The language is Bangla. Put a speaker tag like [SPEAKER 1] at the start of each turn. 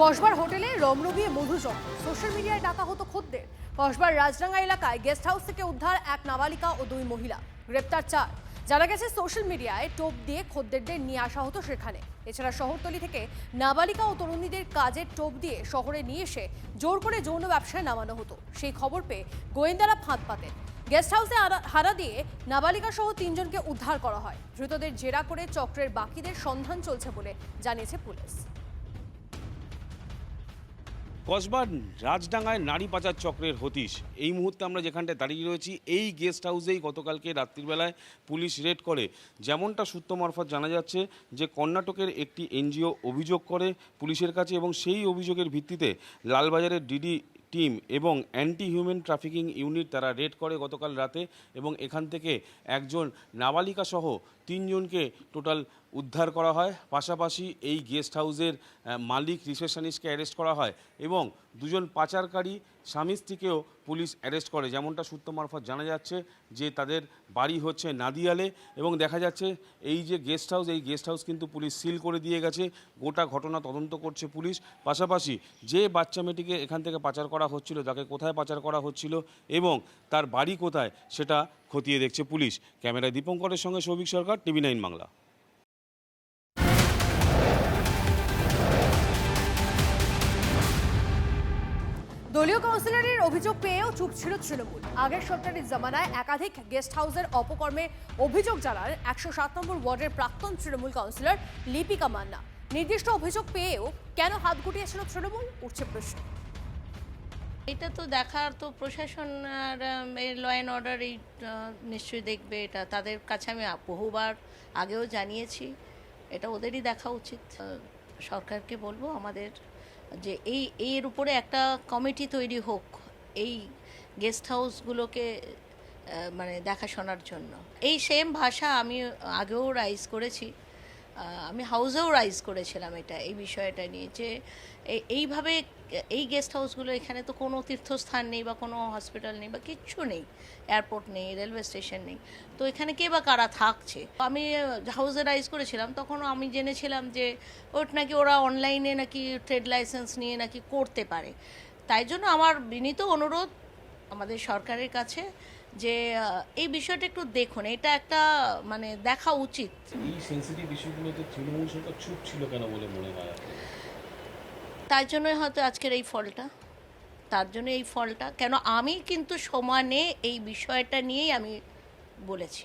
[SPEAKER 1] কসবার হোটেলে রমরমিয়ে মধুচক্র, সোশ্যাল মিডিয়ায় ডাকা হতো খদ্দের। কসবার রাজডাঙ্গা এলাকায় গেস্ট হাউস থেকে উদ্ধার এক নাবালিকা ও দুই মহিলা, গ্রেপ্তার 4। জানা গেছে সোশ্যাল মিডিয়ায় টোপ দিয়ে খদ্দেরদের নিয়ে আসা হতো সেখানে। এছাড়া শহরতলি থেকে নাবালিকা ও তরুণীদের কাজের টোপ দিয়ে শহরে নিয়ে এসে জোর করে যৌন ব্যবসায় নামানো হতো। সেই খবর পেয়ে গোয়েন্দারা ফাঁদ পাতেন। গেস্ট হাউসে হানা দিয়ে নাবালিকা সহ 3 জনকে উদ্ধার করা হয়। ধৃতদের জেরা করে চক্রের বাকিদের সন্ধান চলছে বলে জানিয়েছে পুলিশ।
[SPEAKER 2] কসবার রাজডাঙ্গায় নারী পাচার চক্রের হদিশ। এই মুহূর্তে আমরা যেখানটায় দাঁড়িয়ে রয়েছি, এই গেস্ট হাউসেই গতকালকে রাত্রিবেলায় পুলিশ রেড করে। যেমনটা সূত্র মারফত জানা যাচ্ছে যে কর্ণাটকের একটি এনজিও অভিযোগ করে পুলিশের কাছে, এবং সেই অভিযোগের ভিত্তিতে লালবাজারের ডিডি টিম এবং অ্যান্টি হিউম্যান ট্রাফিকিং ইউনিট তারা রেড করে গতকাল রাতে, এবং এখান থেকে একজন নাবালিকা সহ 3 জনকে টোটাল উদ্ধার করা হয়। পাশাপাশি এই গেস্ট হাউসের মালিক রিসেপশনিস্টকে অ্যারেস্ট করা হয়, এবং 2 জন পাচারকারী স্বামী স্ত্রীকেও পুলিশ অ্যারেস্ট করে। যেমনটা সূত্র মারফত জানা যাচ্ছে যে তাদের বাড়ি হচ্ছে নাদিয়ালে, এবং দেখা যাচ্ছে এই যে গেস্ট হাউস, এই গেস্ট হাউস কিন্তু পুলিশ সিল করে দিয়ে গেছে। গোটা ঘটনা তদন্ত করছে পুলিশ। পাশাপাশি যে বাচ্চা মেয়েটিকে এখান থেকে পাচার করা হচ্ছিল, তাকে কোথায় পাচার করা হচ্ছিল এবং তার বাড়ি কোথায়, সেটা খতিয়ে দেখছে পুলিশ। ক্যামেরায় দীপঙ্করের সঙ্গে সৌভিক সরকার, TV9 বাংলা।
[SPEAKER 1] দলীয় কাউন্সিলরের অভিযোগ পেয়েও চুপ ছিল তৃণমূল। আগের সরকারের জামানায় একাধিক গেস্ট হাউসের অপকর্মে অভিযোগ জানান 107 নম্বর ওয়ার্ডের প্রাক্তন তৃণমূল কাউন্সিলর লিপিকা মান্না। নির্দিষ্ট অভিযোগ পেয়েও কেন হাত গুটিয়েছিল তৃণমূল, উঠছে প্রশ্ন।
[SPEAKER 3] এটা তো দেখার তো প্রশাসন আর ল অ্যান্ড অর্ডার এই নিশ্চয়ই দেখবে। এটা তাদের কাছে আমি বহুবার আগেও জানিয়েছি, এটা ওদেরই দেখা উচিত। সরকারকে বলবো আমাদের যে এর উপরে একটা কমিটি তৈরি হোক এই গেস্ট হাউসগুলোকে মানে দেখাশোনার জন্য। এই সেম ভাষা আমি আগেও রাইজ করেছি, আমি হাউসেও রাইজ করেছিলাম এই বিষয়টা নিয়ে, যে এইভাবে এই গেস্ট হাউসগুলো, এখানে তো কোনো তীর্থস্থান নেই বা কোনো হসপিটাল নেই বা কিচ্ছু নেই, এয়ারপোর্ট নেই, রেলওয়ে স্টেশন নেই, তো এখানে কে বা কারা থাকছে। আমি হাউসে রাইজ করেছিলাম, তখন আমি জেনেছিলাম যে নাকি ওরা অনলাইনে নাকি ট্রেড লাইসেন্স নিয়ে নাকি করতে পারে। তাই জন্য আমার বিনীত অনুরোধ আমাদের সরকারের কাছে যে এই বিষয়টা একটু দেখুন, এটা একটা মানে দেখা উচিত।
[SPEAKER 2] এই সেনসিটিভ ইস্যুগুলোতে তৃণমূল সরকার চুপ ছিল কেন বলে মনে হয়?
[SPEAKER 3] তার জন্যই হয়তো আজকের এই ফলটা, তার জন্য এই ফলটা। কেন আমি কিন্তু সমানে এই বিষয়টা নিয়েই আমি বলেছি।